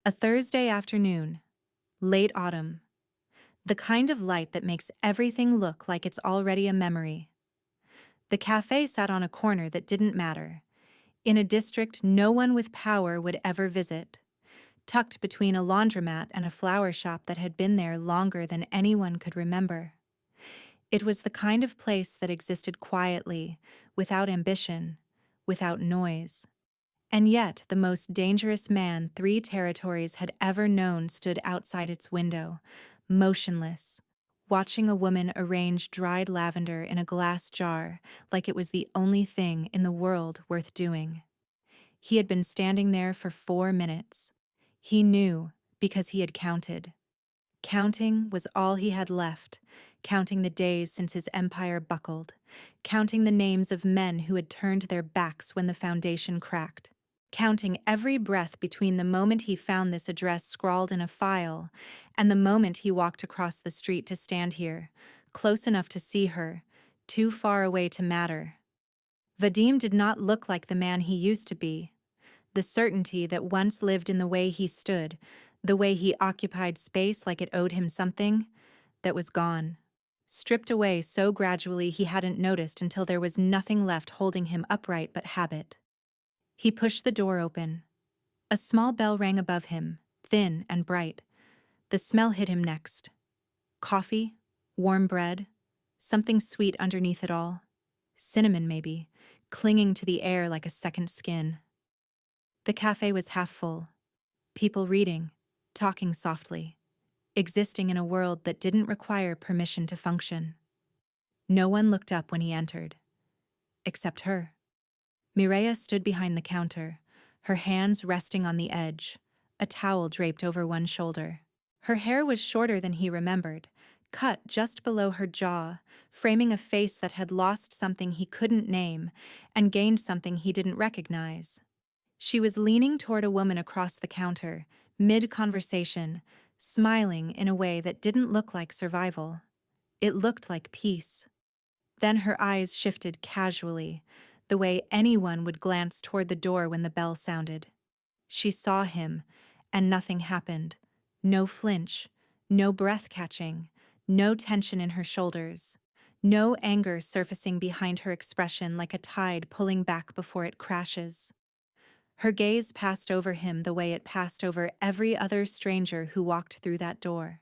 A Thursday afternoon, late autumn. The kind of light that makes everything look like it's already a memory. The cafe sat on a corner that didn't matter, in a district no one with power would ever visit, tucked between a laundromat and a flower shop that had been there longer than anyone could remember. It was the kind of place that existed quietly, without ambition, without noise. And yet, the most dangerous man 3 territories had ever known stood outside its window, motionless, watching a woman arrange dried lavender in a glass jar like it was the only thing in the world worth doing. He had been standing there for 4 minutes. He knew because he had counted. Counting was all he had left, counting the days since his empire buckled, counting the names of men who had turned their backs when the foundation cracked, counting every breath between the moment he found this address scrawled in a file and the moment he walked across the street to stand here, close enough to see her, too far away to matter. Vadim did not look like the man he used to be. The certainty that once lived in the way he stood, the way he occupied space like it owed him something, that was gone. Stripped away so gradually he hadn't noticed until there was nothing left holding him upright but habit. He pushed the door open. A small bell rang above him, thin and bright. The smell hit him next. Coffee, warm bread, something sweet underneath it all. Cinnamon, maybe, clinging to the air like a second skin. The cafe was half full. People reading, talking softly, existing in a world that didn't require permission to function. No one looked up when he entered. Except her. Mireia stood behind the counter, her hands resting on the edge, a towel draped over one shoulder. Her hair was shorter than he remembered, cut just below her jaw, framing a face that had lost something he couldn't name and gained something he didn't recognize. She was leaning toward a woman across the counter, mid-conversation, smiling in a way that didn't look like survival. It looked like peace. Then her eyes shifted casually, the way anyone would glance toward the door when the bell sounded. She saw him, and nothing happened. No flinch, no breath catching, no tension in her shoulders, no anger surfacing behind her expression like a tide pulling back before it crashes. Her gaze passed over him the way it passed over every other stranger who walked through that door.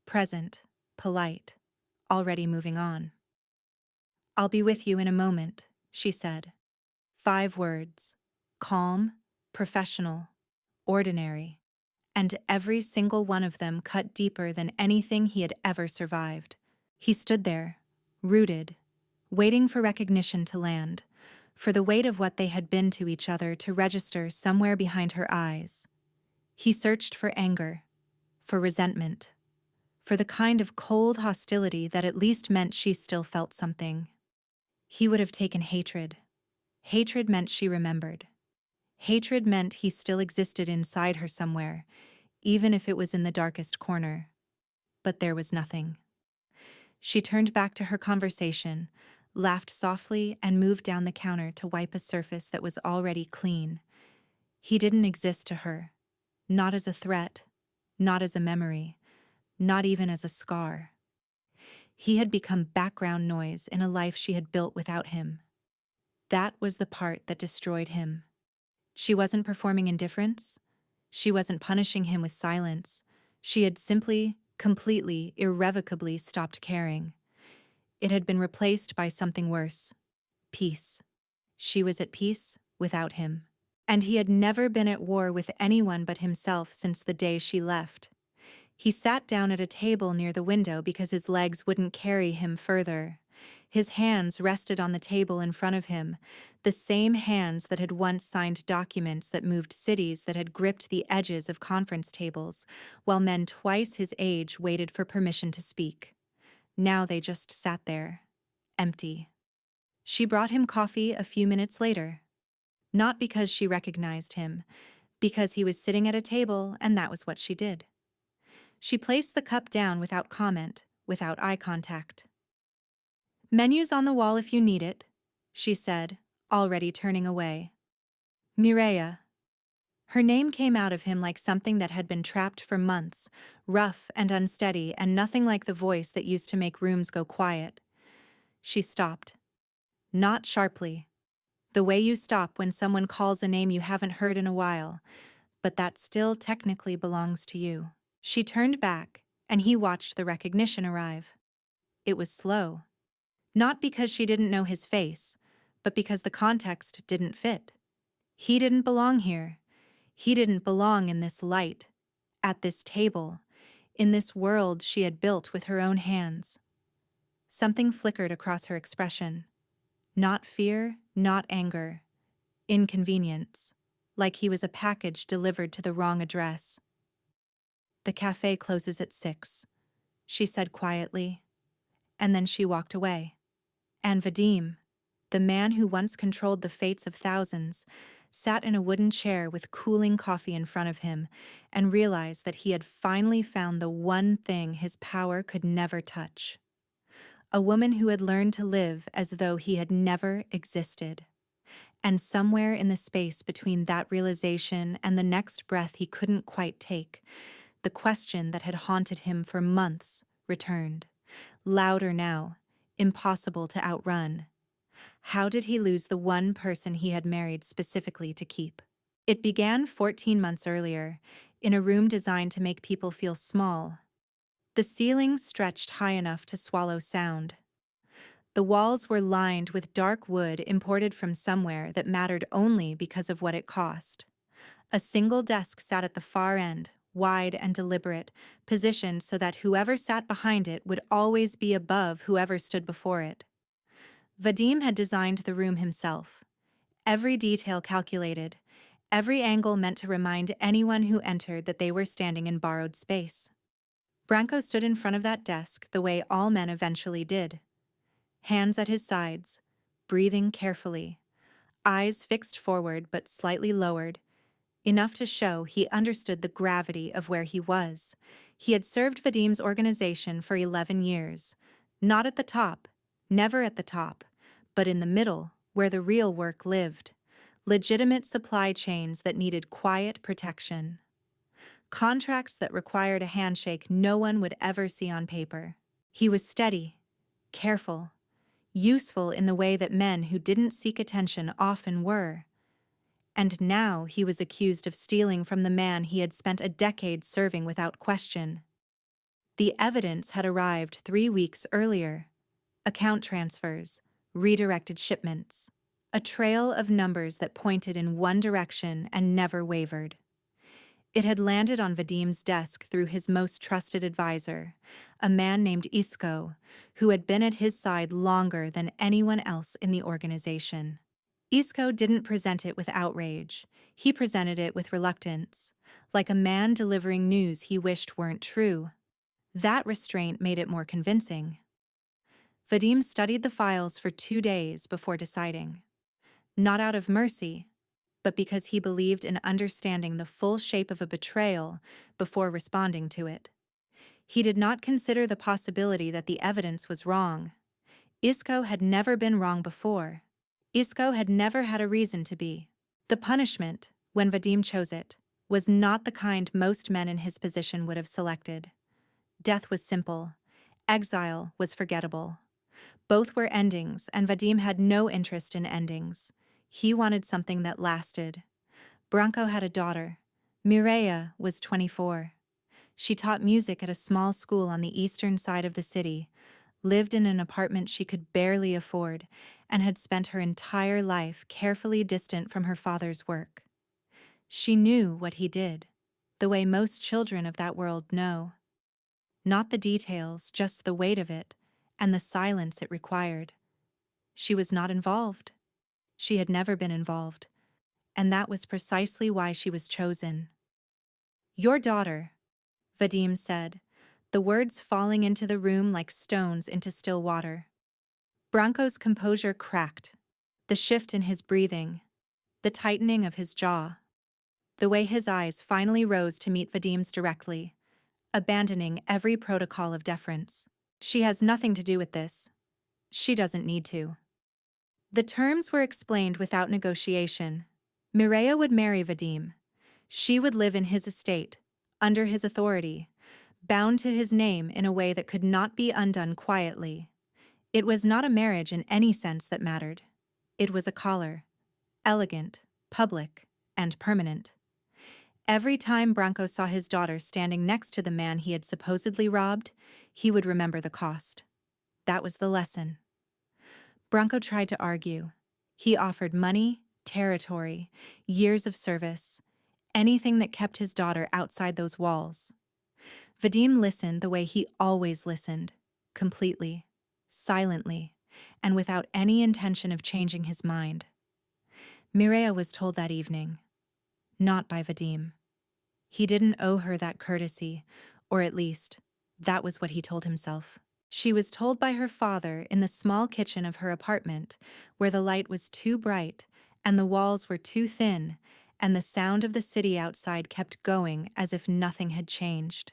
Present, polite, already moving on. "I'll be with you in a moment," she said. 5 words. Calm, professional, ordinary. And every single one of them cut deeper than anything he had ever survived. He stood there, rooted, waiting for recognition to land, for the weight of what they had been to each other to register somewhere behind her eyes. He searched for anger, for resentment, for the kind of cold hostility that at least meant she still felt something. He would have taken hatred. Hatred meant she remembered. Hatred meant he still existed inside her somewhere, even if it was in the darkest corner. But there was nothing. She turned back to her conversation, laughed softly, and moved down the counter to wipe a surface that was already clean. He didn't exist to her. Not as a threat, not as a memory, not even as a scar. He had become background noise in a life she had built without him. That was the part that destroyed him. She wasn't performing indifference. She wasn't punishing him with silence. She had simply, completely, irrevocably stopped caring. It had been replaced by something worse. Peace. She was at peace without him. And he had never been at war with anyone but himself since the day she left. He sat down at a table near the window because his legs wouldn't carry him further. His hands rested on the table in front of him, the same hands that had once signed documents that moved cities, that had gripped the edges of conference tables, while men twice his age waited for permission to speak. Now they just sat there, empty. She brought him coffee a few minutes later. Not because she recognized him, because he was sitting at a table and that was what she did. She placed the cup down without comment, without eye contact. "Menu's on the wall if you need it," she said, already turning away. "Mireia." Her name came out of him like something that had been trapped for months, rough and unsteady and nothing like the voice that used to make rooms go quiet. She stopped. Not sharply. The way you stop when someone calls a name you haven't heard in a while, but that still technically belongs to you. She turned back, and he watched the recognition arrive. It was slow. Not because she didn't know his face, but because the context didn't fit. He didn't belong here. He didn't belong in this light, at this table, in this world she had built with her own hands. Something flickered across her expression. Not fear, not anger. Inconvenience. Like he was a package delivered to the wrong address. "The cafe closes at 6, she said quietly, and then she walked away. And Vadim, the man who once controlled the fates of thousands, sat in a wooden chair with cooling coffee in front of him and realized that he had finally found the one thing his power could never touch. A woman who had learned to live as though he had never existed. And somewhere in the space between that realization and the next breath he couldn't quite take, the question that had haunted him for months returned, louder now, impossible to outrun. How did he lose the one person he had married specifically to keep? It began 14 months earlier, in a room designed to make people feel small. The ceiling stretched high enough to swallow sound. The walls were lined with dark wood imported from somewhere that mattered only because of what it cost. A single desk sat at the far end, wide and deliberate, positioned so that whoever sat behind it would always be above whoever stood before it. Vadim had designed the room himself. Every detail calculated, every angle meant to remind anyone who entered that they were standing in borrowed space. Branko stood in front of that desk the way all men eventually did. Hands at his sides, breathing carefully, eyes fixed forward but slightly lowered, enough to show he understood the gravity of where he was. He had served Vadim's organization for 11 years, not at the top, never at the top, but in the middle, where the real work lived. Legitimate supply chains that needed quiet protection. Contracts that required a handshake no one would ever see on paper. He was steady, careful, useful in the way that men who didn't seek attention often were. And now he was accused of stealing from the man he had spent a decade serving without question. The evidence had arrived 3 weeks earlier. Account transfers, redirected shipments. A trail of numbers that pointed in one direction and never wavered. It had landed on Vadim's desk through his most trusted advisor, a man named Isko, who had been at his side longer than anyone else in the organization. Isko didn't present it with outrage. He presented it with reluctance, like a man delivering news he wished weren't true. That restraint made it more convincing. Vadim studied the files for 2 days before deciding. Not out of mercy, but because he believed in understanding the full shape of a betrayal before responding to it. He did not consider the possibility that the evidence was wrong. Isko had never been wrong before. Isko had never had a reason to be. The punishment, when Vadim chose it, was not the kind most men in his position would have selected. Death was simple. Exile was forgettable. Both were endings, and Vadim had no interest in endings. He wanted something that lasted. Branko had a daughter. Mireia was 24. She taught music at a small school on the eastern side of the city, lived in an apartment she could barely afford, and had spent her entire life carefully distant from her father's work. She knew what he did, the way most children of that world know. Not the details, just the weight of it, and the silence it required. She was not involved. She had never been involved, and that was precisely why she was chosen. "Your daughter," Vadim said, the words falling into the room like stones into still water. Branko's composure cracked, the shift in his breathing, the tightening of his jaw, the way his eyes finally rose to meet Vadim's directly, abandoning every protocol of deference. "She has nothing to do with this. She doesn't need to." The terms were explained without negotiation. Mireia would marry Vadim. She would live in his estate, under his authority, bound to his name in a way that could not be undone quietly. It was not a marriage in any sense that mattered. It was a collar, elegant, public, and permanent. Every time Branco saw his daughter standing next to the man he had supposedly robbed, he would remember the cost. That was the lesson. Branco tried to argue. He offered money, territory, years of service, anything that kept his daughter outside those walls. Vadim listened the way he always listened, completely, silently, and without any intention of changing his mind. Mireia was told that evening, not by Vadim. He didn't owe her that courtesy, or at least, that was what he told himself. She was told by her father in the small kitchen of her apartment, where the light was too bright and the walls were too thin, and the sound of the city outside kept going as if nothing had changed.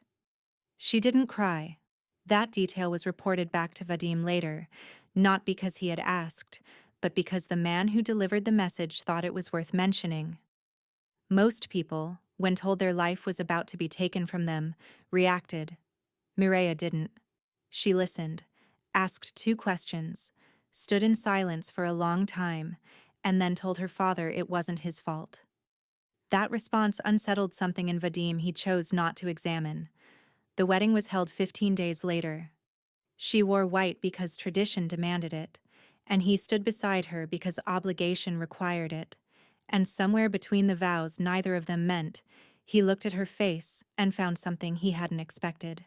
She didn't cry. That detail was reported back to Vadim later, not because he had asked, but because the man who delivered the message thought it was worth mentioning. Most people, when told their life was about to be taken from them, reacted. Mireia didn't. She listened, asked 2 questions, stood in silence for a long time, and then told her father it wasn't his fault. That response unsettled something in Vadim he chose not to examine. The wedding was held 15 days later. She wore white because tradition demanded it, and he stood beside her because obligation required it. And somewhere between the vows neither of them meant, he looked at her face and found something he hadn't expected.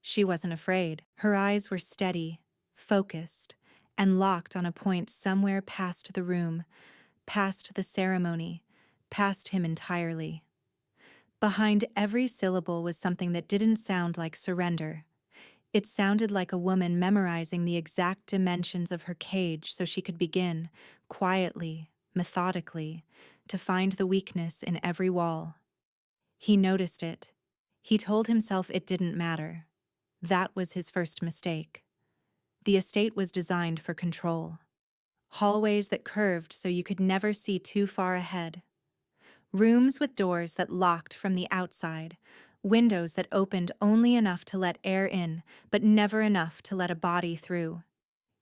She wasn't afraid. Her eyes were steady, focused, and locked on a point somewhere past the room, past the ceremony, past him entirely. Behind every syllable was something that didn't sound like surrender. It sounded like a woman memorizing the exact dimensions of her cage so she could begin, quietly, methodically, to find the weakness in every wall. He noticed it. He told himself it didn't matter. That was his first mistake. The estate was designed for control. Hallways that curved so you could never see too far ahead. Rooms with doors that locked from the outside. Windows that opened only enough to let air in, but never enough to let a body through.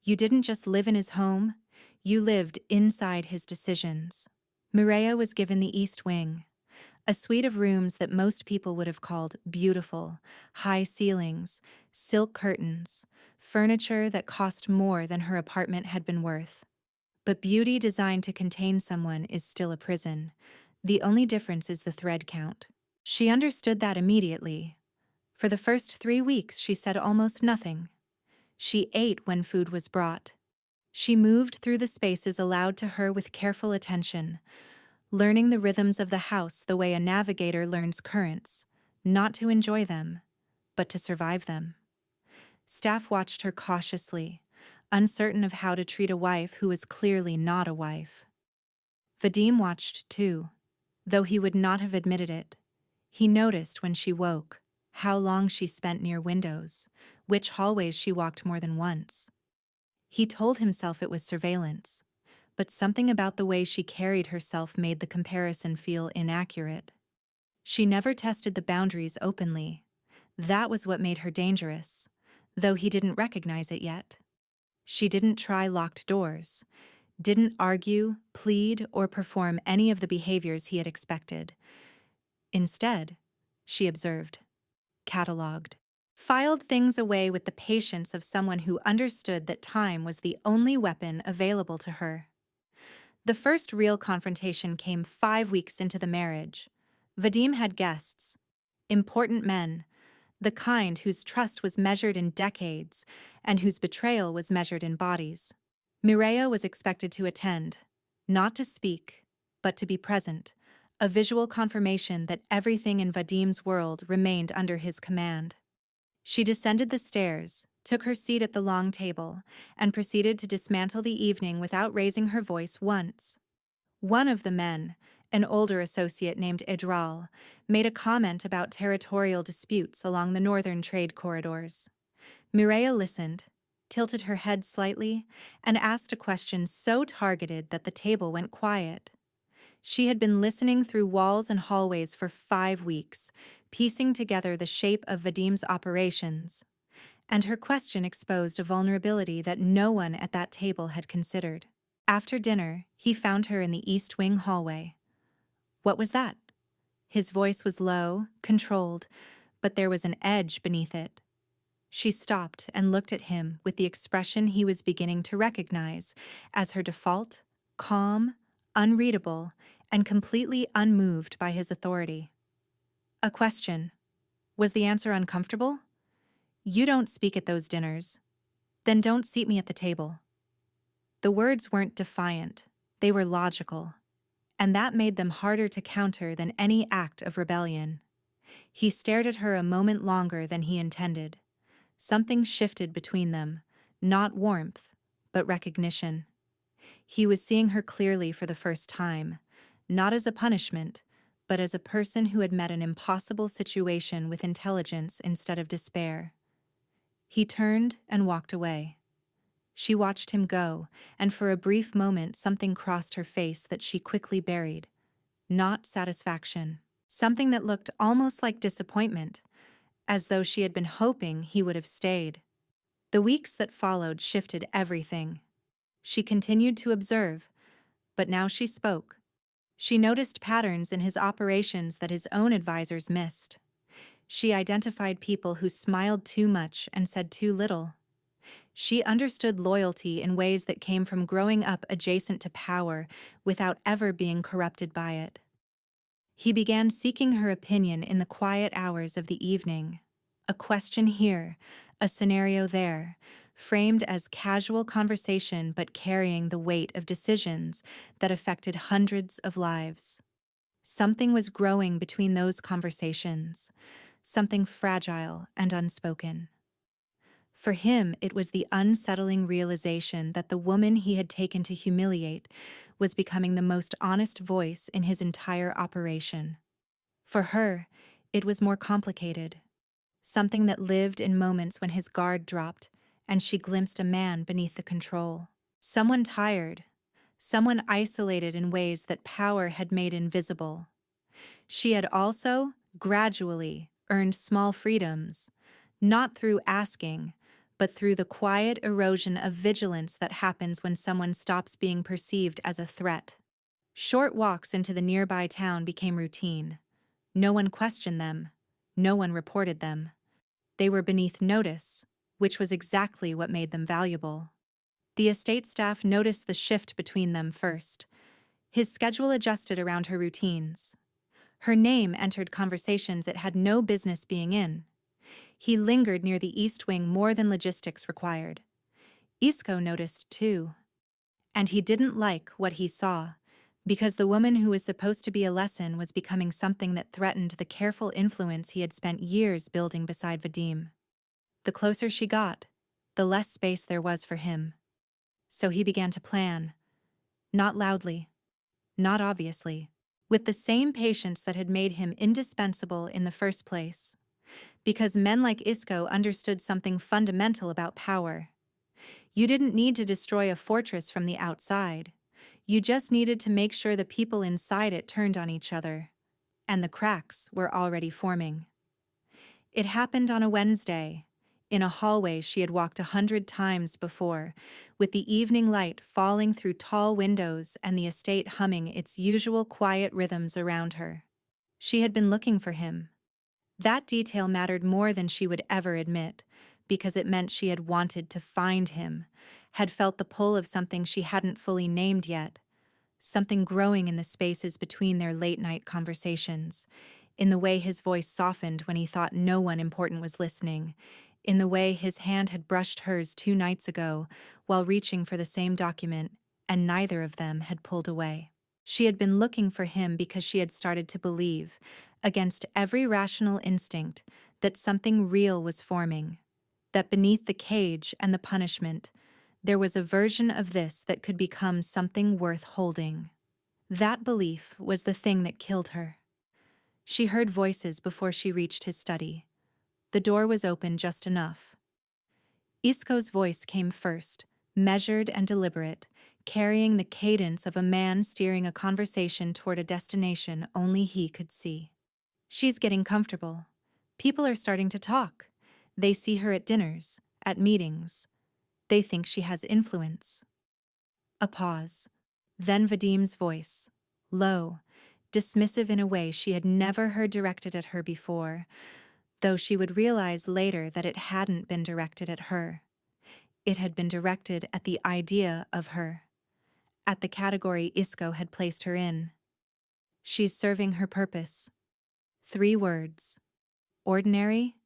You didn't just live in his home, you lived inside his decisions. Mireia was given the East Wing, a suite of rooms that most people would have called beautiful, high ceilings, silk curtains, furniture that cost more than her apartment had been worth. But beauty designed to contain someone is still a prison. The only difference is the thread count. She understood that immediately. For the first 3 weeks, she said almost nothing. She ate when food was brought. She moved through the spaces allowed to her with careful attention, learning the rhythms of the house the way a navigator learns currents, not to enjoy them, but to survive them. Staff watched her cautiously, uncertain of how to treat a wife who was clearly not a wife. Vadim watched too, though he would not have admitted it. He noticed when she woke, how long she spent near windows, which hallways she walked more than once. He told himself it was surveillance, but something about the way she carried herself made the comparison feel inaccurate. She never tested the boundaries openly. That was what made her dangerous, though he didn't recognize it yet. She didn't try locked doors, didn't argue, plead, or perform any of the behaviors he had expected. Instead, she observed, cataloged, filed things away with the patience of someone who understood that time was the only weapon available to her. The first real confrontation came 5 weeks into the marriage. Vadim had guests, important men, the kind whose trust was measured in decades and whose betrayal was measured in bodies. Mireia was expected to attend, not to speak, but to be present, a visual confirmation that everything in Vadim's world remained under his command. She descended the stairs, took her seat at the long table, and proceeded to dismantle the evening without raising her voice once. One of the men, an older associate named Edral, made a comment about territorial disputes along the northern trade corridors. Mireia listened, tilted her head slightly, and asked a question so targeted that the table went quiet. She had been listening through walls and hallways for 5 weeks, piecing together the shape of Vadim's operations, and her question exposed a vulnerability that no one at that table had considered. After dinner, he found her in the East Wing hallway. What was that? His voice was low, controlled, but there was an edge beneath it. She stopped and looked at him with the expression he was beginning to recognize as her default, calm, unreadable, and completely unmoved by his authority. A question. Was the answer uncomfortable? You don't speak at those dinners. Then don't seat me at the table. The words weren't defiant, they were logical, and that made them harder to counter than any act of rebellion. He stared at her a moment longer than he intended. Something shifted between them, not warmth, but recognition. He was seeing her clearly for the first time, not as a punishment, but as a person who had met an impossible situation with intelligence instead of despair. He turned and walked away. She watched him go, and for a brief moment something crossed her face that she quickly buried. Not satisfaction. Something that looked almost like disappointment, as though she had been hoping he would have stayed. The weeks that followed shifted everything. She continued to observe, but now she spoke. She noticed patterns in his operations that his own advisors missed. She identified people who smiled too much and said too little. She understood loyalty in ways that came from growing up adjacent to power without ever being corrupted by it. He began seeking her opinion in the quiet hours of the evening. A question here, a scenario there, framed as casual conversation but carrying the weight of decisions that affected hundreds of lives. Something was growing between those conversations, something fragile and unspoken. For him, it was the unsettling realization that the woman he had taken to humiliate was becoming the most honest voice in his entire operation. For her, it was more complicated. Something that lived in moments when his guard dropped and she glimpsed a man beneath the control. Someone tired, someone isolated in ways that power had made invisible. She had also, gradually, earned small freedoms, not through asking, but through the quiet erosion of vigilance that happens when someone stops being perceived as a threat. Short walks into the nearby town became routine. No one questioned them. No one reported them. They were beneath notice, which was exactly what made them valuable. The estate staff noticed the shift between them first. His schedule adjusted around her routines. Her name entered conversations it had no business being in. He lingered near the East Wing more than logistics required. Isco noticed too. And he didn't like what he saw, because the woman who was supposed to be a lesson was becoming something that threatened the careful influence he had spent years building beside Vadim. The closer she got, the less space there was for him. So he began to plan. Not loudly, not obviously, with the same patience that had made him indispensable in the first place. Because men like Isco understood something fundamental about power. You didn't need to destroy a fortress from the outside. You just needed to make sure the people inside it turned on each other. And the cracks were already forming. It happened on a Wednesday, in a hallway she had walked 100 times before, with the evening light falling through tall windows and the estate humming its usual quiet rhythms around her. She had been looking for him. That detail mattered more than she would ever admit, because it meant she had wanted to find him, had felt the pull of something she hadn't fully named yet, something growing in the spaces between their late-night conversations, in the way his voice softened when he thought no one important was listening, in the way his hand had brushed hers 2 nights ago while reaching for the same document, and neither of them had pulled away. She had been looking for him because she had started to believe, against every rational instinct, that something real was forming, that beneath the cage and the punishment, there was a version of this that could become something worth holding. That belief was the thing that killed her. She heard voices before she reached his study. The door was open just enough. Isco's voice came first, measured and deliberate, carrying the cadence of a man steering a conversation toward a destination only he could see. She's getting comfortable. People are starting to talk. They see her at dinners, at meetings. They think she has influence. A pause. Then Vadim's voice, low, dismissive in a way she had never heard directed at her before, though she would realize later that it hadn't been directed at her. It had been directed at the idea of her, at the category Isco had placed her in. She's serving her purpose. 3 words. Ordinary,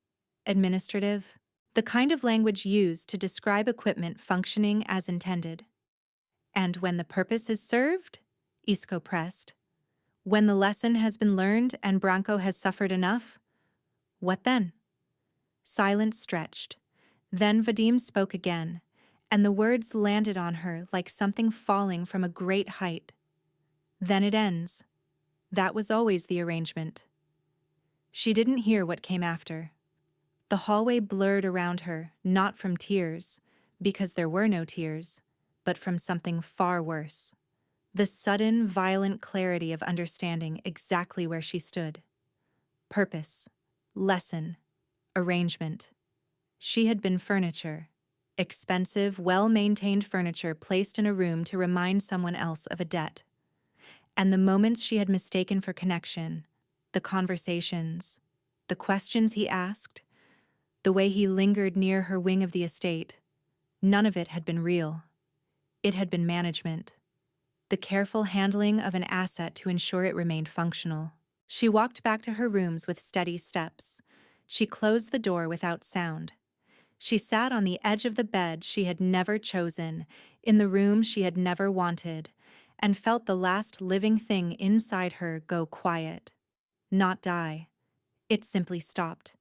administrative, the kind of language used to describe equipment functioning as intended. And when the purpose is served, Isco pressed, when the lesson has been learned and Branco has suffered enough, what then? Silence stretched. Then Vadim spoke again, and the words landed on her like something falling from a great height. Then it ends. That was always the arrangement. She didn't hear what came after. The hallway blurred around her, not from tears, because there were no tears, but from something far worse. The sudden, violent clarity of understanding exactly where she stood. Purpose, lesson, arrangement. She had been furniture, expensive, well-maintained furniture placed in a room to remind someone else of a debt. And the moments she had mistaken for connection, the conversations, the questions he asked, the way he lingered near her wing of the estate, none of it had been real. It had been management. The careful handling of an asset to ensure it remained functional. She walked back to her rooms with steady steps. She closed the door without sound. She sat on the edge of the bed she had never chosen, in the room she had never wanted, and felt the last living thing inside her go quiet. Not die. It simply stopped,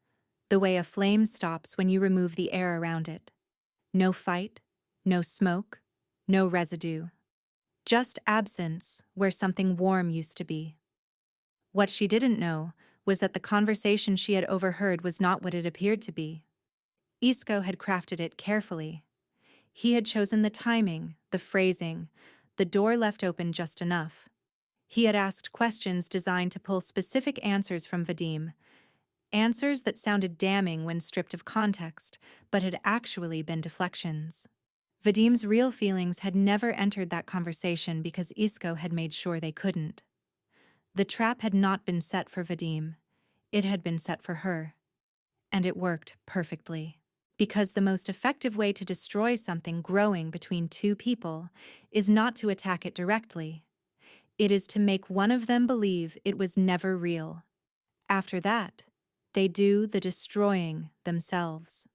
the way a flame stops when you remove the air around it. No fight, no smoke, no residue. Just absence where something warm used to be. What she didn't know was that the conversation she had overheard was not what it appeared to be. Isco had crafted it carefully. He had chosen the timing, the phrasing, the door left open just enough. He had asked questions designed to pull specific answers from Vadim, answers that sounded damning when stripped of context, but had actually been deflections. Vadim's real feelings had never entered that conversation because Isco had made sure they couldn't. The trap had not been set for Vadim. It had been set for her. And it worked perfectly. Because the most effective way to destroy something growing between 2 people is not to attack it directly. It is to make one of them believe it was never real. After that, they do the destroying themselves.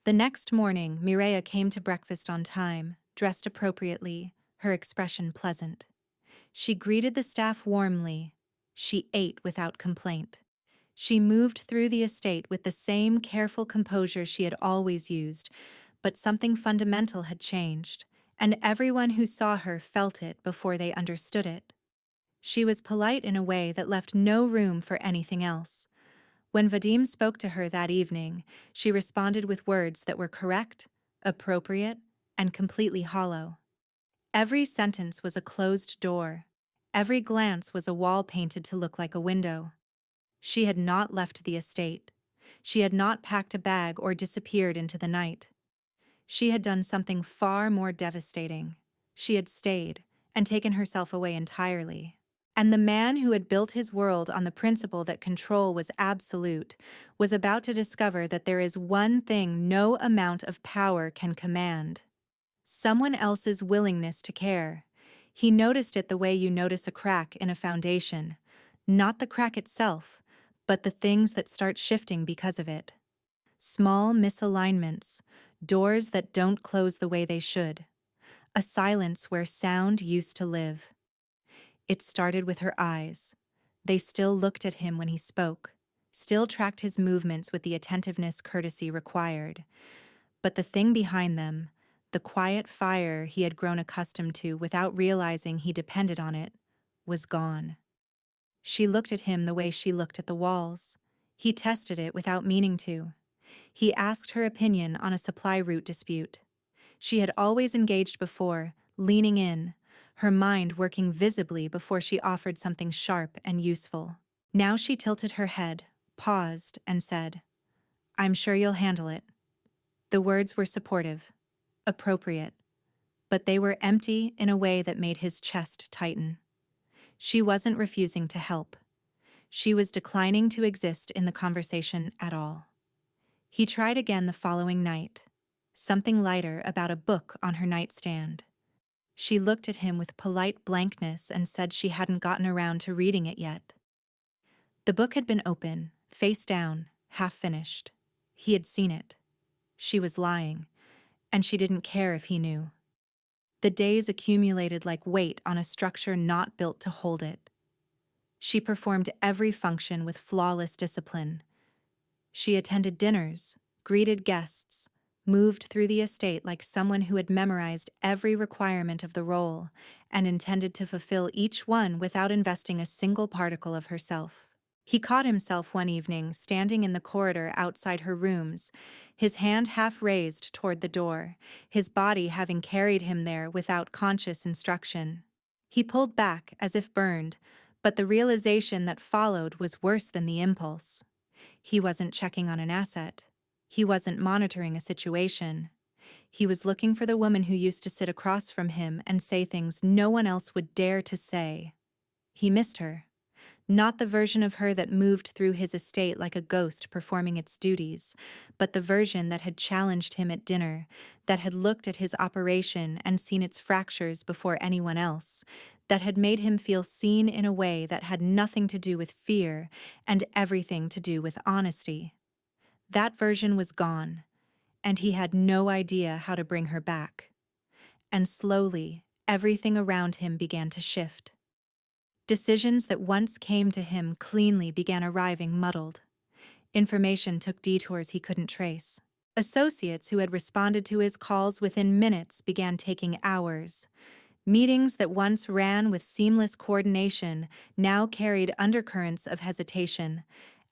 The next morning, Mireia came to breakfast on time, dressed appropriately, her expression pleasant. She greeted the staff warmly. She ate without complaint. She moved through the estate with the same careful composure she had always used, but something fundamental had changed, and everyone who saw her felt it before they understood it. She was polite in a way that left no room for anything else. When Vadim spoke to her that evening, she responded with words that were correct, appropriate, and completely hollow. Every sentence was a closed door. Every glance was a wall painted to look like a window. She had not left the estate. She had not packed a bag or disappeared into the night. She had done something far more devastating. She had stayed and taken herself away entirely. And the man who had built his world on the principle that control was absolute was about to discover that there is one thing no amount of power can command: someone else's willingness to care. He noticed it the way you notice a crack in a foundation, not the crack itself, but the things that start shifting because of it. Small misalignments, doors that don't close the way they should, a silence where sound used to live. It started with her eyes. They still looked at him when he spoke, still tracked his movements with the attentiveness courtesy required. But the thing behind them, the quiet fire he had grown accustomed to without realizing he depended on it, was gone. She looked at him the way she looked at the walls. He tested it without meaning to. He asked her opinion on a supply route dispute. She had always engaged before, leaning in, her mind working visibly before she offered something sharp and useful. Now she tilted her head, paused, and said, "I'm sure you'll handle it." The words were supportive, appropriate, but they were empty in a way that made his chest tighten. She wasn't refusing to help. She was declining to exist in the conversation at all. He tried again the following night, something lighter about a book on her nightstand. She looked at him with polite blankness and said she hadn't gotten around to reading it yet. The book had been open, face down, half finished. He had seen it. She was lying, and she didn't care if he knew. The days accumulated like weight on a structure not built to hold it. She performed every function with flawless discipline. She attended dinners, greeted guests, moved through the estate like someone who had memorized every requirement of the role and intended to fulfill each one without investing a single particle of herself. He caught himself one evening standing in the corridor outside her rooms, his hand half raised toward the door, his body having carried him there without conscious instruction. He pulled back as if burned, but the realization that followed was worse than the impulse. He wasn't checking on an asset. He wasn't monitoring a situation. He was looking for the woman who used to sit across from him and say things no one else would dare to say. He missed her. Not the version of her that moved through his estate like a ghost performing its duties, but the version that had challenged him at dinner, that had looked at his operation and seen its fractures before anyone else, that had made him feel seen in a way that had nothing to do with fear and everything to do with honesty. That version was gone, and he had no idea how to bring her back. And slowly, everything around him began to shift. Decisions that once came to him cleanly began arriving muddled. Information took detours he couldn't trace. Associates who had responded to his calls within minutes began taking hours. Meetings that once ran with seamless coordination now carried undercurrents of hesitation,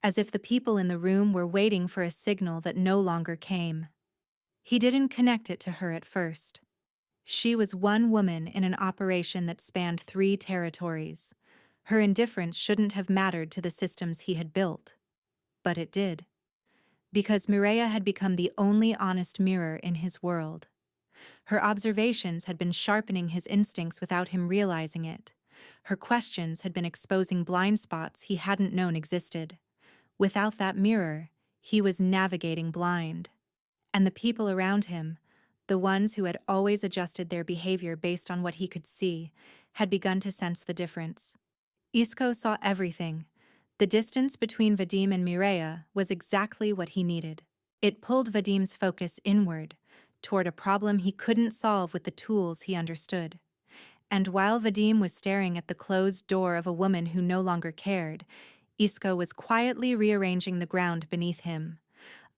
as if the people in the room were waiting for a signal that no longer came. He didn't connect it to her at first. She was one woman in an operation that spanned 3 territories. Her indifference shouldn't have mattered to the systems he had built. But it did. Because Mireia had become the only honest mirror in his world. Her observations had been sharpening his instincts without him realizing it. Her questions had been exposing blind spots he hadn't known existed. Without that mirror, he was navigating blind. And the people around him, the ones who had always adjusted their behavior based on what he could see, had begun to sense the difference. Isco saw everything. The distance between Vadim and Mireia was exactly what he needed. It pulled Vadim's focus inward, toward a problem he couldn't solve with the tools he understood. And while Vadim was staring at the closed door of a woman who no longer cared, Isco was quietly rearranging the ground beneath him.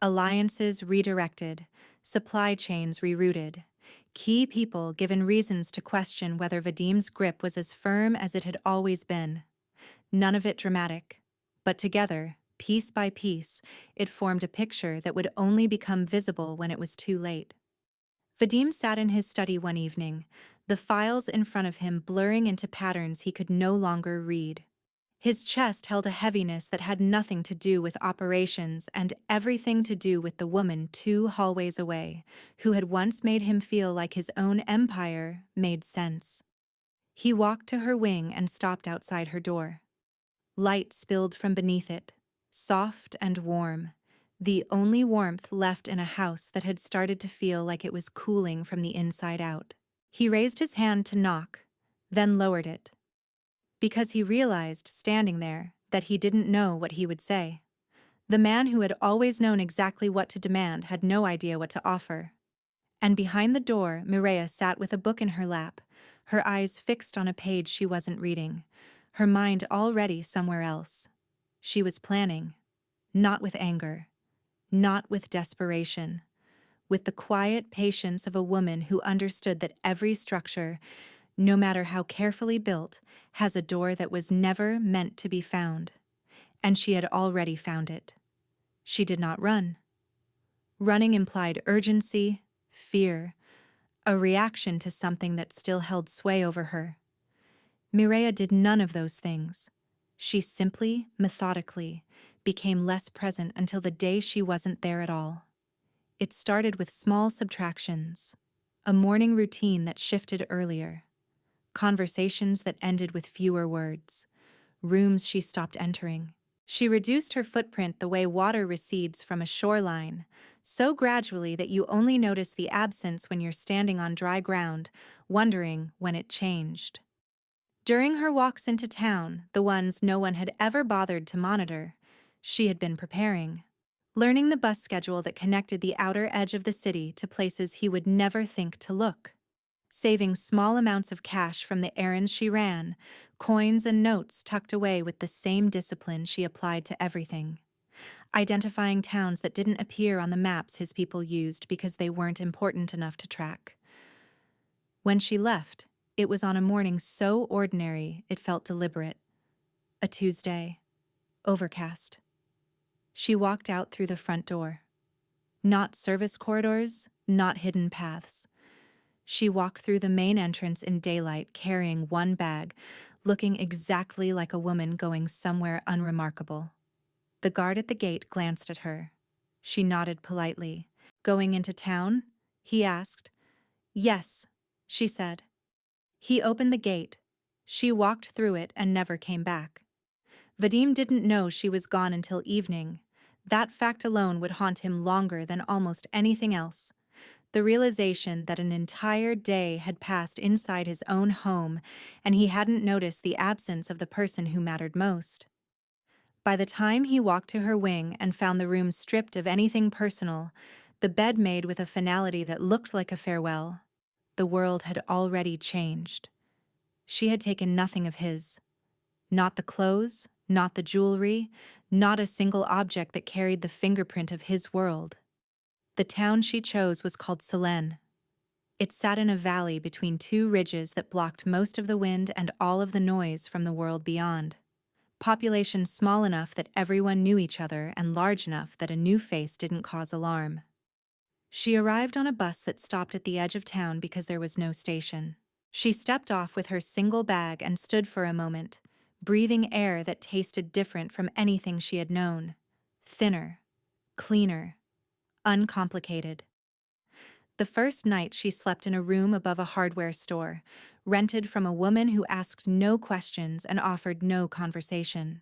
Alliances redirected, supply chains rerouted, key people given reasons to question whether Vadim's grip was as firm as it had always been. None of it dramatic, but together, piece by piece, it formed a picture that would only become visible when it was too late. Vadim sat in his study one evening, the files in front of him blurring into patterns he could no longer read. His chest held a heaviness that had nothing to do with operations and everything to do with the woman 2 hallways away, who had once made him feel like his own empire made sense. He walked to her wing and stopped outside her door. Light spilled from beneath it, soft and warm, the only warmth left in a house that had started to feel like it was cooling from the inside out. He raised his hand to knock, then lowered it. Because he realized, standing there, that he didn't know what he would say. The man who had always known exactly what to demand had no idea what to offer. And behind the door, Mireia sat with a book in her lap, her eyes fixed on a page she wasn't reading, her mind already somewhere else. She was planning, not with anger, not with desperation, with the quiet patience of a woman who understood that every structure, no matter how carefully built, has a door that was never meant to be found. And she had already found it. She did not run. Running implied urgency, fear, a reaction to something that still held sway over her. Mireia did none of those things. She simply, methodically, became less present until the day she wasn't there at all. It started with small subtractions, a morning routine that shifted earlier, conversations that ended with fewer words, rooms she stopped entering. She reduced her footprint the way water recedes from a shoreline, so gradually that you only notice the absence when you're standing on dry ground, wondering when it changed. During her walks into town, the ones no one had ever bothered to monitor, she had been preparing. Learning the bus schedule that connected the outer edge of the city to places he would never think to look. Saving small amounts of cash from the errands she ran, coins and notes tucked away with the same discipline she applied to everything. Identifying towns that didn't appear on the maps his people used because they weren't important enough to track. When she left, it was on a morning so ordinary it felt deliberate. A Tuesday. Overcast. She walked out through the front door. Not service corridors, not hidden paths. She walked through the main entrance in daylight carrying one bag, looking exactly like a woman going somewhere unremarkable. The guard at the gate glanced at her. She nodded politely. "Going into town?" he asked. "Yes," she said. He opened the gate. She walked through it and never came back. Vadim didn't know she was gone until evening. That fact alone would haunt him longer than almost anything else. The realization that an entire day had passed inside his own home and he hadn't noticed the absence of the person who mattered most. By the time he walked to her wing and found the room stripped of anything personal, the bed made with a finality that looked like a farewell, the world had already changed. She had taken nothing of his. Not the clothes, not the jewelry, not a single object that carried the fingerprint of his world. The town she chose was called Selene. It sat in a valley between two ridges that blocked most of the wind and all of the noise from the world beyond. Population small enough that everyone knew each other and large enough that a new face didn't cause alarm. She arrived on a bus that stopped at the edge of town because there was no station. She stepped off with her single bag and stood for a moment, breathing air that tasted different from anything she had known. Thinner, cleaner, uncomplicated. The first night she slept in a room above a hardware store, rented from a woman who asked no questions and offered no conversation.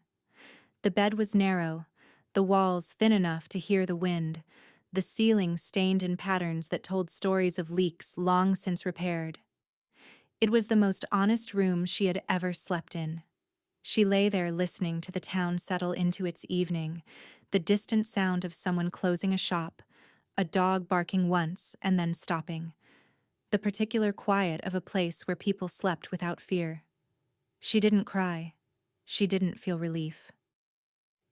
The bed was narrow, the walls thin enough to hear the wind, the ceiling stained in patterns that told stories of leaks long since repaired. It was the most honest room she had ever slept in. She lay there listening to the town settle into its evening, the distant sound of someone closing a shop, a dog barking once and then stopping, the particular quiet of a place where people slept without fear. She didn't cry. She didn't feel relief.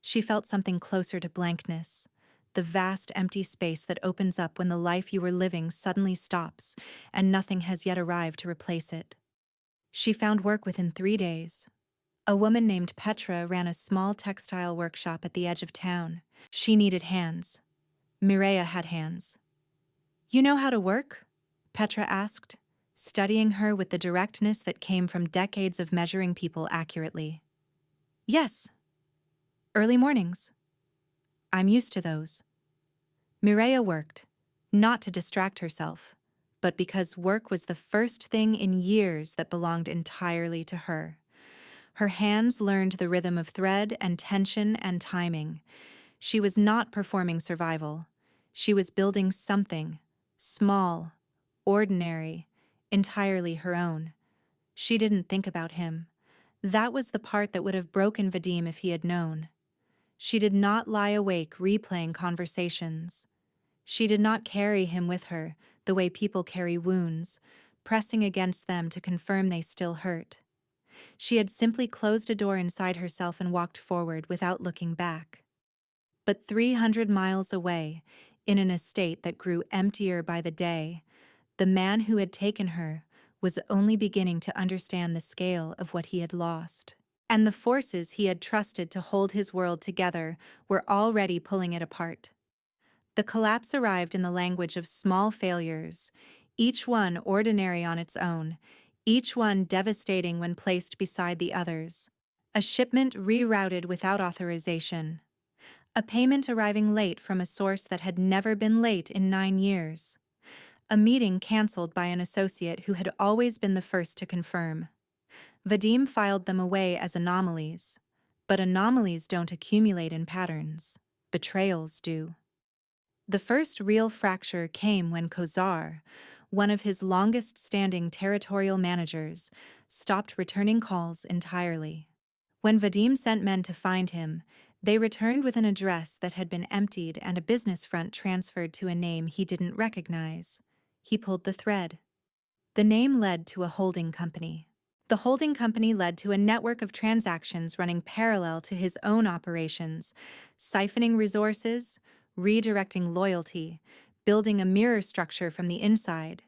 She felt something closer to blankness, the vast empty space that opens up when the life you were living suddenly stops and nothing has yet arrived to replace it. She found work within 3 days. A woman named Petra ran a small textile workshop at the edge of town. She needed hands. Mireia had hands. "You know how to work?" Petra asked, studying her with the directness that came from decades of measuring people accurately. "Yes. Early mornings. I'm used to those." Mireia worked, not to distract herself, but because work was the first thing in years that belonged entirely to her. Her hands learned the rhythm of thread and tension and timing. She was not performing survival. She was building something, small, ordinary, entirely her own. She didn't think about him. That was the part that would have broken Vadim if he had known. She did not lie awake replaying conversations. She did not carry him with her the way people carry wounds, pressing against them to confirm they still hurt. She had simply closed a door inside herself and walked forward without looking back. But 300 miles away, in an estate that grew emptier by the day, the man who had taken her was only beginning to understand the scale of what he had lost. And the forces he had trusted to hold his world together were already pulling it apart. The collapse arrived in the language of small failures, each one ordinary on its own, each one devastating when placed beside the others. A shipment rerouted without authorization. A payment arriving late from a source that had never been late in 9 years. A meeting cancelled by an associate who had always been the first to confirm. Vadim filed them away as anomalies. But anomalies don't accumulate in patterns. Betrayals do. The first real fracture came when Kozar, one of his longest-standing territorial managers, stopped returning calls entirely. When Vadim sent men to find him, they returned with an address that had been emptied and a business front transferred to a name he didn't recognize. He pulled the thread. The name led to a holding company. The holding company led to a network of transactions running parallel to his own operations, siphoning resources, redirecting loyalty, building a mirror structure from the inside,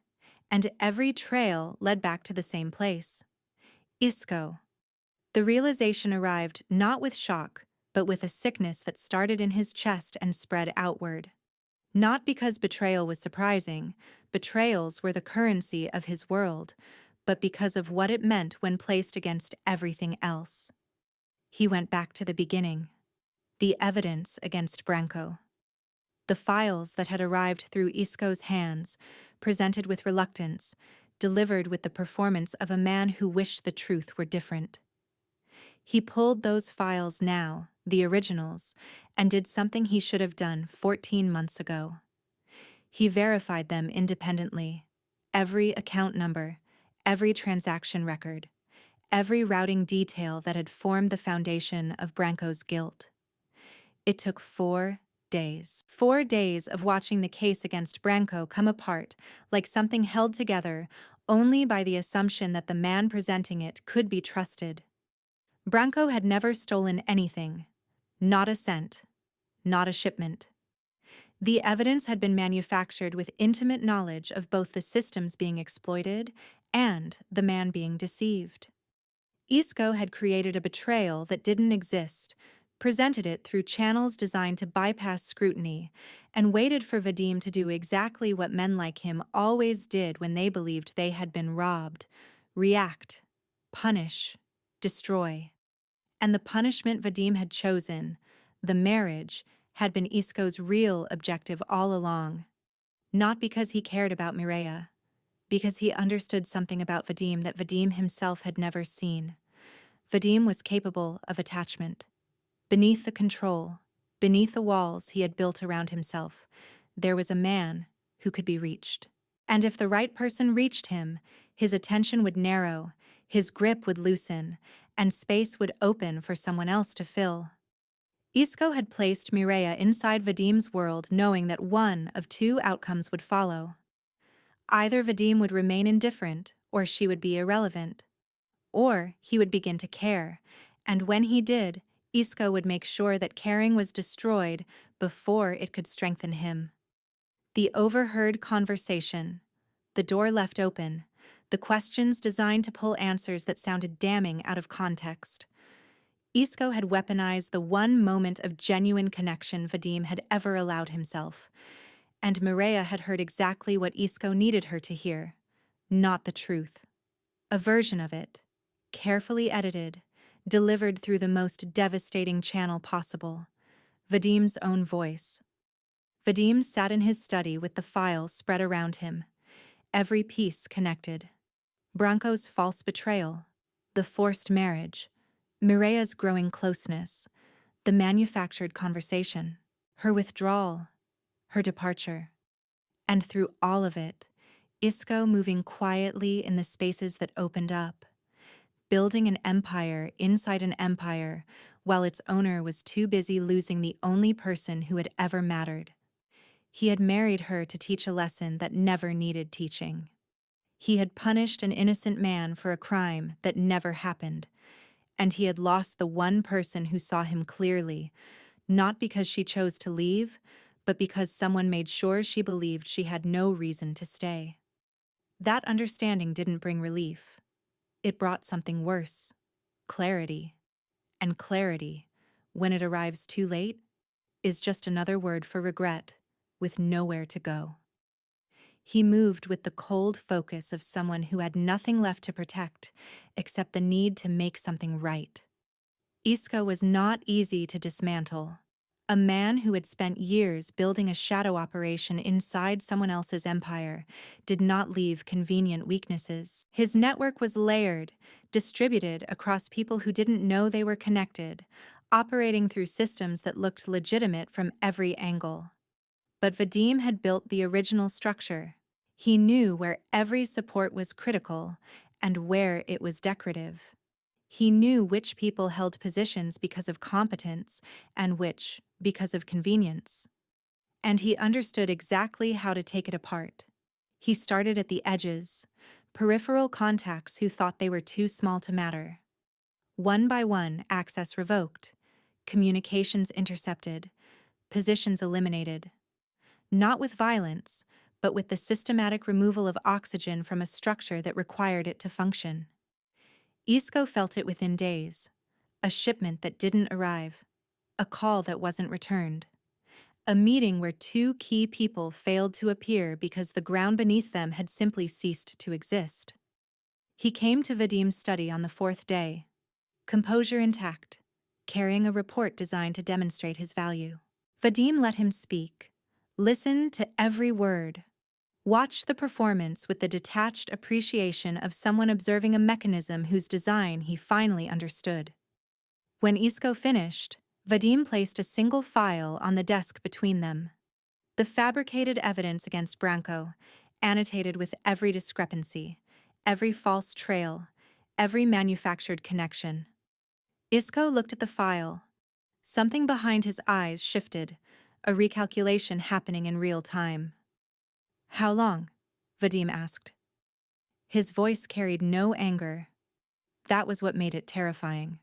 and every trail led back to the same place. Isco. The realization arrived not with shock, but with a sickness that started in his chest and spread outward. Not because betrayal was surprising, betrayals were the currency of his world, but because of what it meant when placed against everything else. He went back to the beginning. The evidence against Branko. The files that had arrived through Isco's hands, presented with reluctance, delivered with the performance of a man who wished the truth were different. He pulled those files now, the originals, and did something he should have done 14 months ago. He verified them independently. Every account number, every transaction record, every routing detail that had formed the foundation of Branko's guilt. It took 4 days. 4 days of watching the case against Branko come apart like something held together only by the assumption that the man presenting it could be trusted. Branko had never stolen anything. Not a cent. Not a shipment. The evidence had been manufactured with intimate knowledge of both the systems being exploited and the man being deceived. Isco had created a betrayal that didn't exist, presented it through channels designed to bypass scrutiny, and waited for Vadim to do exactly what men like him always did when they believed they had been robbed: react, punish, destroy. And the punishment Vadim had chosen, the marriage, had been Isco's real objective all along. Not because he cared about Mireia, because he understood something about Vadim that Vadim himself had never seen. Vadim was capable of attachment. Beneath the control, beneath the walls he had built around himself, there was a man who could be reached. And if the right person reached him, his attention would narrow, his grip would loosen, and space would open for someone else to fill. Isco had placed Mireia inside Vadim's world knowing that one of 2 outcomes would follow. Either Vadim would remain indifferent, or she would be irrelevant. Or he would begin to care, and when he did, Isco would make sure that caring was destroyed before it could strengthen him. The overheard conversation, the door left open, the questions designed to pull answers that sounded damning out of context. Isco had weaponized the one moment of genuine connection Vadim had ever allowed himself, and Mireia had heard exactly what Isco needed her to hear, not the truth. A version of it, carefully edited, delivered through the most devastating channel possible, Vadim's own voice. Vadim sat in his study with the files spread around him, every piece connected. Branko's false betrayal, the forced marriage, Mireia's growing closeness, the manufactured conversation, her withdrawal, her departure. And through all of it, Isco moving quietly in the spaces that opened up, building an empire inside an empire while its owner was too busy losing the only person who had ever mattered. He had married her to teach a lesson that never needed teaching. He had punished an innocent man for a crime that never happened, and he had lost the one person who saw him clearly, not because she chose to leave, but because someone made sure she believed she had no reason to stay. That understanding didn't bring relief. It brought something worse: clarity. And clarity, when it arrives too late, is just another word for regret, with nowhere to go. He moved with the cold focus of someone who had nothing left to protect except the need to make something right. Isco was not easy to dismantle. A man who had spent years building a shadow operation inside someone else's empire did not leave convenient weaknesses. His network was layered, distributed across people who didn't know they were connected, operating through systems that looked legitimate from every angle. But Vadim had built the original structure. He knew where every support was critical and where it was decorative. He knew which people held positions because of competence and which because of convenience. And he understood exactly how to take it apart. He started at the edges, peripheral contacts who thought they were too small to matter. One by one, access revoked, communications intercepted, positions eliminated. Not with violence, but with the systematic removal of oxygen from a structure that required it to function. Isco felt it within days. A shipment that didn't arrive. A call that wasn't returned. A meeting where two key people failed to appear because the ground beneath them had simply ceased to exist. He came to Vadim's study on the fourth day, composure intact, carrying a report designed to demonstrate his value. Vadim let him speak. Listen to every word. Watch the performance with the detached appreciation of someone observing a mechanism whose design he finally understood. When Isco finished, Vadim placed a single file on the desk between them. The fabricated evidence against Branco, annotated with every discrepancy, every false trail, every manufactured connection. Isco looked at the file. Something behind his eyes shifted, a recalculation happening in real time. "How long?" Vadim asked. His voice carried no anger. That was what made it terrifying.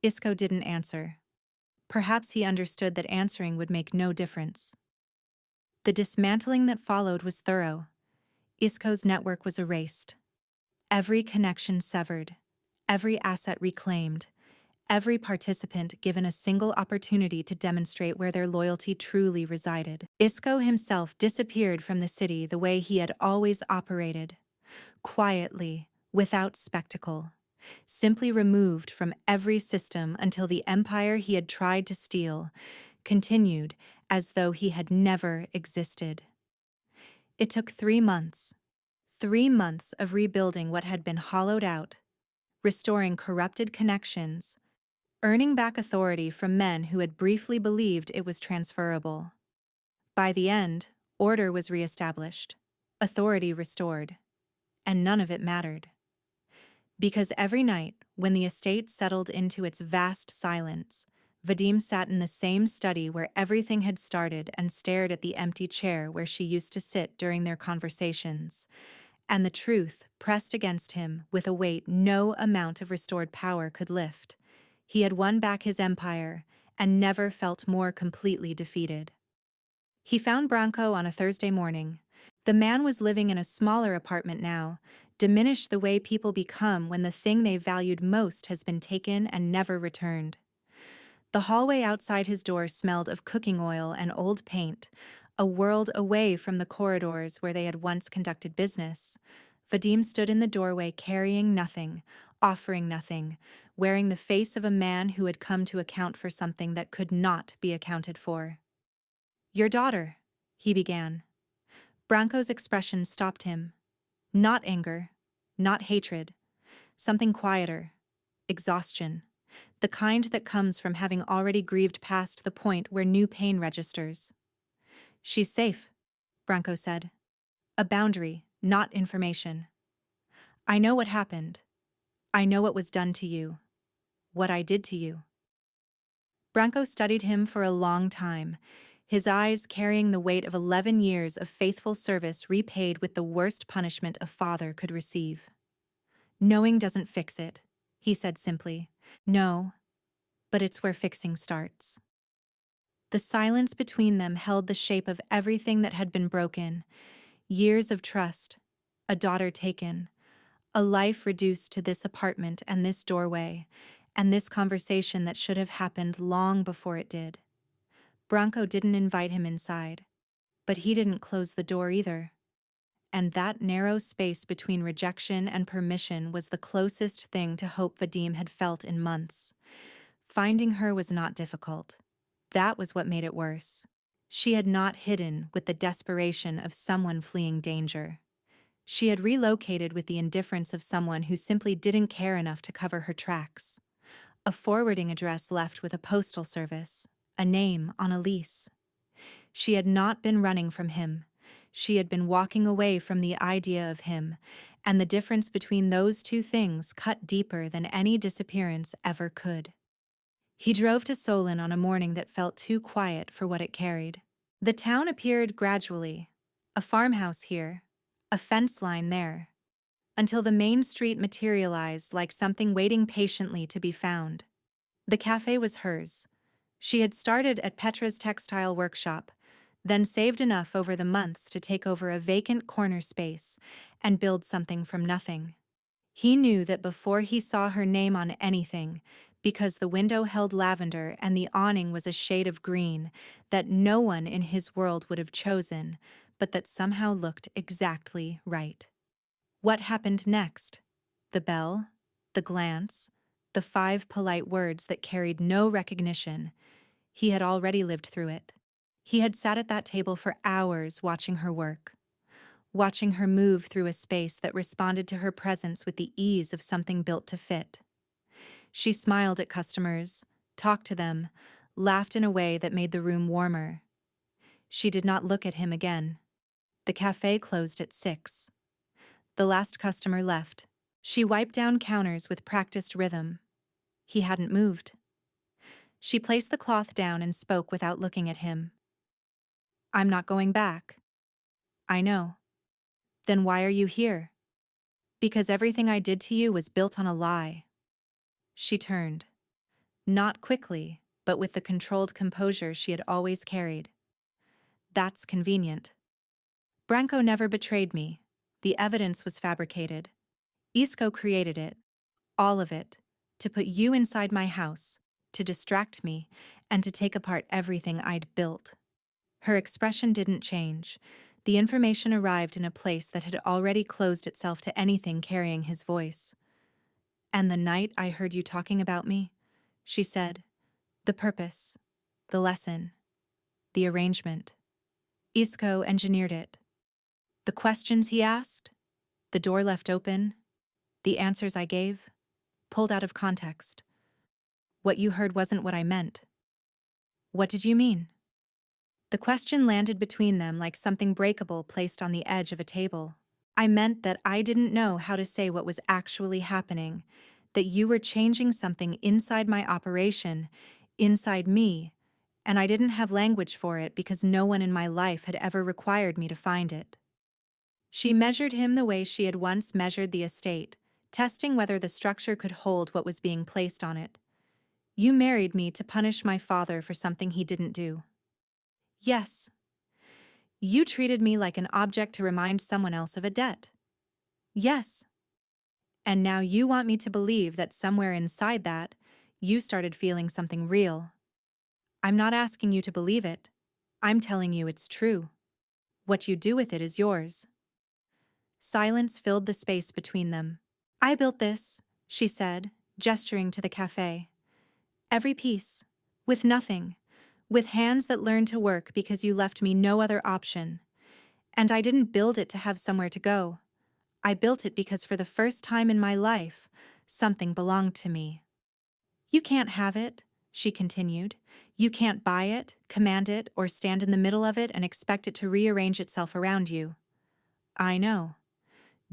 Isco didn't answer. Perhaps he understood that answering would make no difference. The dismantling that followed was thorough. Isco's network was erased. Every connection severed, every asset reclaimed, every participant given a single opportunity to demonstrate where their loyalty truly resided. Isco himself disappeared from the city the way he had always operated, quietly, without spectacle, simply removed from every system until the empire he had tried to steal continued as though he had never existed. It took 3 months. 3 months of rebuilding what had been hollowed out, restoring corrupted connections, earning back authority from men who had briefly believed it was transferable. By the end, order was reestablished, authority restored, and none of it mattered. Because every night, when the estate settled into its vast silence, Vadim sat in the same study where everything had started and stared at the empty chair where she used to sit during their conversations. And the truth pressed against him with a weight no amount of restored power could lift. He had won back his empire and never felt more completely defeated. He found Branco on a Thursday morning. The man was living in a smaller apartment now, diminished the way people become when the thing they valued most has been taken and never returned. The hallway outside his door smelled of cooking oil and old paint, a world away from the corridors where they had once conducted business. Vadim stood in the doorway carrying nothing, offering nothing, wearing the face of a man who had come to account for something that could not be accounted for. "Your daughter," he began. Branco's expression stopped him. Not anger, not hatred, something quieter, exhaustion, the kind that comes from having already grieved past the point where new pain registers. "She's safe," Branco said. "A boundary, not information. I know what happened. I know what was done to you. What I did to you." Branco studied him for a long time, his eyes carrying the weight of 11 years of faithful service repaid with the worst punishment a father could receive. "Knowing doesn't fix it," he said simply. "No, but it's where fixing starts." The silence between them held the shape of everything that had been broken. Years of trust, a daughter taken, a life reduced to this apartment and this doorway, and this conversation that should have happened long before it did. Branco didn't invite him inside, but he didn't close the door either. and that narrow space between rejection and permission was the closest thing to hope Vadim had felt in months. Finding her was not difficult. That was what made it worse. She had not hidden with the desperation of someone fleeing danger. She had relocated with the indifference of someone who simply didn't care enough to cover her tracks. A forwarding address left with a postal service, a name on a lease. She had not been running from him. She had been walking away from the idea of him, and the difference between those two things cut deeper than any disappearance ever could. He drove to Solon on a morning that felt too quiet for what it carried. The town appeared gradually, a farmhouse here, a fence line there, until the main street materialized like something waiting patiently to be found. The cafe was hers. She had started at Petra's textile workshop, then saved enough over the months to take over a vacant corner space and build something from nothing. He knew that before he saw her name on anything, because the window held lavender and the awning was a shade of green that no one in his world would have chosen, but that somehow looked exactly right. What happened next? The bell, the glance, the 5 polite words that carried no recognition. He had already lived through it. He had sat at that table for hours watching her work, watching her move through a space that responded to her presence with the ease of something built to fit. She smiled at customers, talked to them, laughed in a way that made the room warmer. She did not look at him again. The cafe closed at 6. The last customer left. She wiped down counters with practiced rhythm. He hadn't moved. She placed the cloth down and spoke without looking at him. "I'm not going back." "I know." "Then why are you here?" "Because everything I did to you was built on a lie." She turned. Not quickly, but with the controlled composure she had always carried. "That's convenient. Branko never betrayed me. The evidence was fabricated. Isco created it, all of it, to put you inside my house, to distract me, and to take apart everything I'd built." Her expression didn't change. The information arrived in a place that had already closed itself to anything carrying his voice. "And the night I heard you talking about me," she said, "the purpose, the lesson, the arrangement. Isco engineered it. The questions he asked, the door left open, the answers I gave, pulled out of context. What you heard wasn't what I meant." "What did you mean?" The question landed between them like something breakable placed on the edge of a table. "I meant that I didn't know how to say what was actually happening, that you were changing something inside my operation, inside me, and I didn't have language for it because no one in my life had ever required me to find it." She measured him the way she had once measured the estate, testing whether the structure could hold what was being placed on it. "You married me to punish my father for something he didn't do." "Yes." "You treated me like an object to remind someone else of a debt." "Yes." "And now you want me to believe that somewhere inside that, you started feeling something real." "I'm not asking you to believe it. I'm telling you it's true. What you do with it is yours." Silence filled the space between them. "I built this," she said, gesturing to the cafe. "Every piece. With nothing. With hands that learned to work because you left me no other option. And I didn't build it to have somewhere to go. I built it because for the first time in my life, something belonged to me." "You can't have it," she continued. "You can't buy it, command it, or stand in the middle of it and expect it to rearrange itself around you." "I know."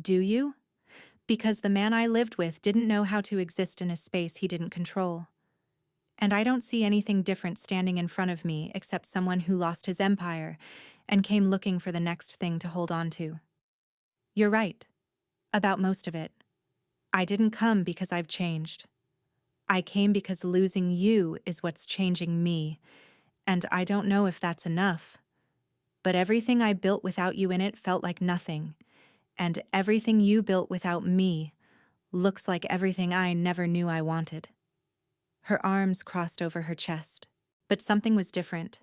"Do you?" "Because the man I lived with didn't know how to exist in a space he didn't control. And I don't see anything different standing in front of me except someone who lost his empire and came looking for the next thing to hold on to." "You're right. About most of it. I didn't come because I've changed. I came because losing you is what's changing me, and I don't know if that's enough. But everything I built without you in it felt like nothing, and everything you built without me looks like everything I never knew I wanted." Her arms crossed over her chest. But something was different.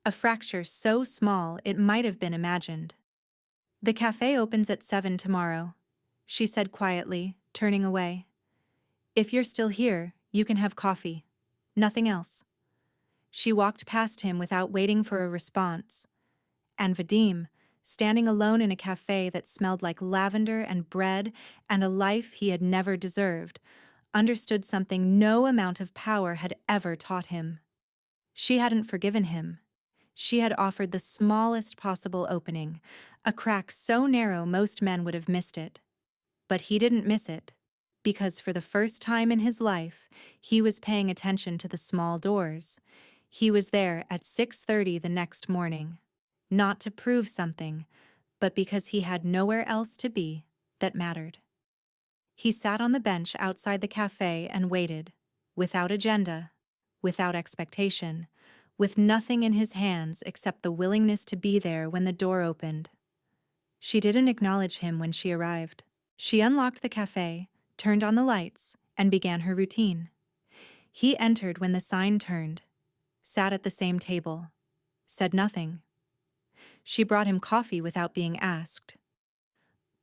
A fracture so small it might have been imagined. The cafe opens at 7 tomorrow, she said quietly, turning away. If you're still here, you can have coffee. Nothing else. She walked past him without waiting for a response. And Vadim, standing alone in a cafe that smelled like lavender and bread and a life he had never deserved, understood something no amount of power had ever taught him. She hadn't forgiven him. She had offered the smallest possible opening, a crack so narrow most men would have missed it. But he didn't miss it, because for the first time in his life, he was paying attention to the small doors. He was there at 6:30 the next morning, not to prove something, but because he had nowhere else to be that mattered. He sat on the bench outside the cafe and waited, without agenda, without expectation, with nothing in his hands except the willingness to be there when the door opened. She didn't acknowledge him when she arrived. She unlocked the cafe, turned on the lights, and began her routine. He entered when the sign turned, sat at the same table, said nothing. She brought him coffee without being asked.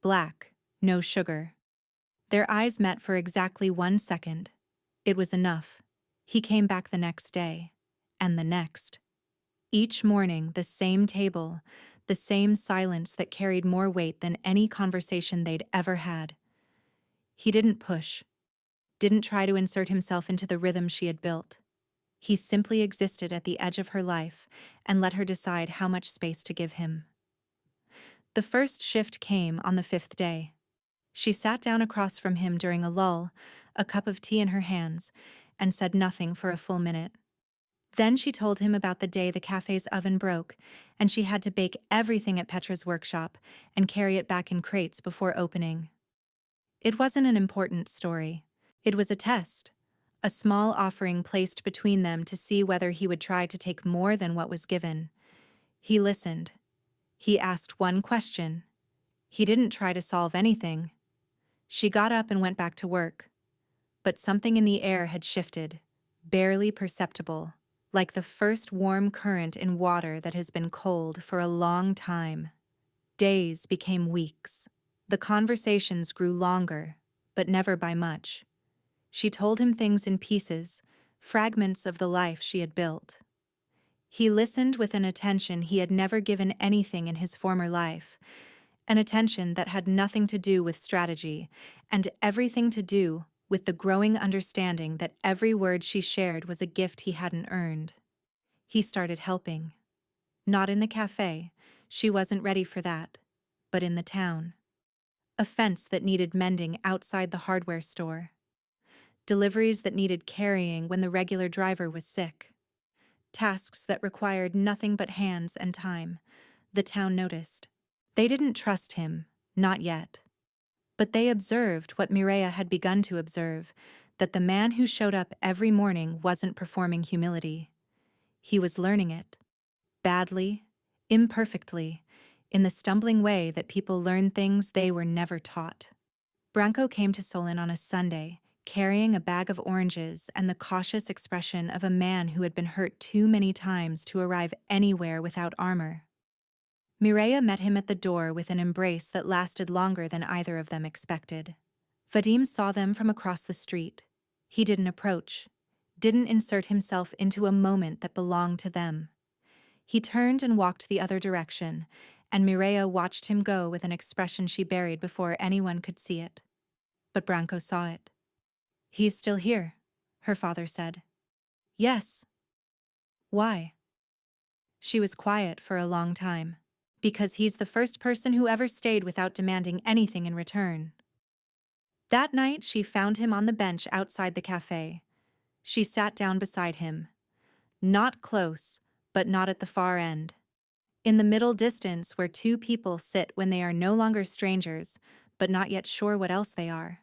Black, no sugar. Their eyes met for exactly 1 second. It was enough. He came back the next day, and the next. Each morning, the same table, the same silence that carried more weight than any conversation they'd ever had. He didn't push, didn't try to insert himself into the rhythm she had built. He simply existed at the edge of her life and let her decide how much space to give him. The first shift came on the 5th day. She sat down across from him during a lull, a cup of tea in her hands, and said nothing for a full minute. Then she told him about the day the cafe's oven broke, and she had to bake everything at Petra's workshop and carry it back in crates before opening. It wasn't an important story. It was a test, a small offering placed between them to see whether he would try to take more than what was given. He listened. He asked one question. He didn't try to solve anything. She got up and went back to work. But something in the air had shifted, barely perceptible, like the first warm current in water that has been cold for a long time. Days became weeks. The conversations grew longer, but never by much. She told him things in pieces, fragments of the life she had built. He listened with an attention he had never given anything in his former life, an attention that had nothing to do with strategy and everything to do with the growing understanding that every word she shared was a gift he hadn't earned. He started helping. Not in the cafe, she wasn't ready for that, but in the town. A fence that needed mending outside the hardware store. Deliveries that needed carrying when the regular driver was sick. Tasks that required nothing but hands and time. The town noticed. They didn't trust him, not yet. But they observed what Mireia had begun to observe, that the man who showed up every morning wasn't performing humility. He was learning it. Badly, imperfectly, in the stumbling way that people learn things they were never taught. Branko came to Solin on a Sunday, carrying a bag of oranges and the cautious expression of a man who had been hurt too many times to arrive anywhere without armor. Mireia met him at the door with an embrace that lasted longer than either of them expected. Vadim saw them from across the street. He didn't approach, didn't insert himself into a moment that belonged to them. He turned and walked the other direction, and Mireia watched him go with an expression she buried before anyone could see it. But Branko saw it. "He's still here," her father said. "Yes." "Why?" She was quiet for a long time. "Because he's the first person who ever stayed without demanding anything in return." That night she found him on the bench outside the cafe. She sat down beside him. Not close, but not at the far end. In the middle distance where two people sit when they are no longer strangers, but not yet sure what else they are.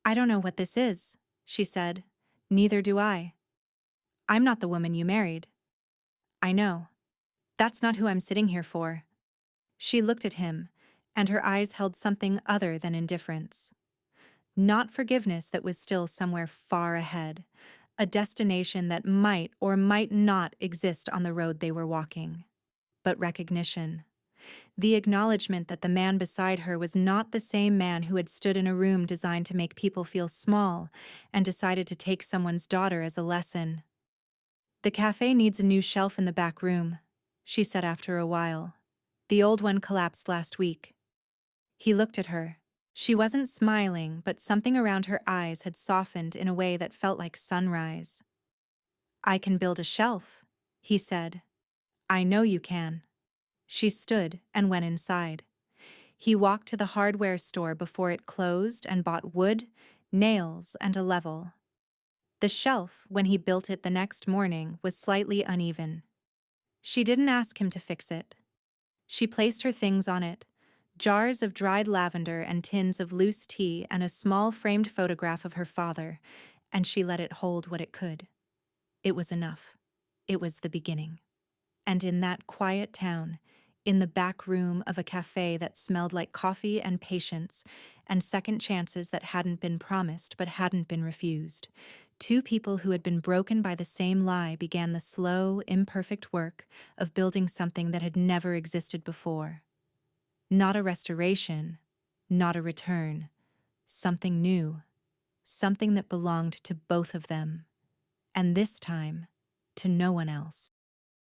"I don't know what this is," she said. "Neither do I. I'm not the woman you married." "I know. That's not who I'm sitting here for." She looked at him, and her eyes held something other than indifference. Not forgiveness that was still somewhere far ahead, a destination that might or might not exist on the road they were walking, but recognition. The acknowledgement that the man beside her was not the same man who had stood in a room designed to make people feel small and decided to take someone's daughter as a lesson. "The cafe needs a new shelf in the back room," she said after a while. "The old one collapsed last week." He looked at her. She wasn't smiling, but something around her eyes had softened in a way that felt like sunrise. "I can build a shelf," he said. "I know you can." She stood and went inside. He walked to the hardware store before it closed and bought wood, nails, and a level. The shelf, when he built it the next morning, was slightly uneven. She didn't ask him to fix it. She placed her things on it: jars of dried lavender and tins of loose tea and a small framed photograph of her father, and she let it hold what it could. It was enough. It was the beginning. And in that quiet town, in the back room of a cafe that smelled like coffee and patience and second chances that hadn't been promised but hadn't been refused, two people who had been broken by the same lie began the slow, imperfect work of building something that had never existed before. Not a restoration, not a return, something new, something that belonged to both of them, and this time, to no one else.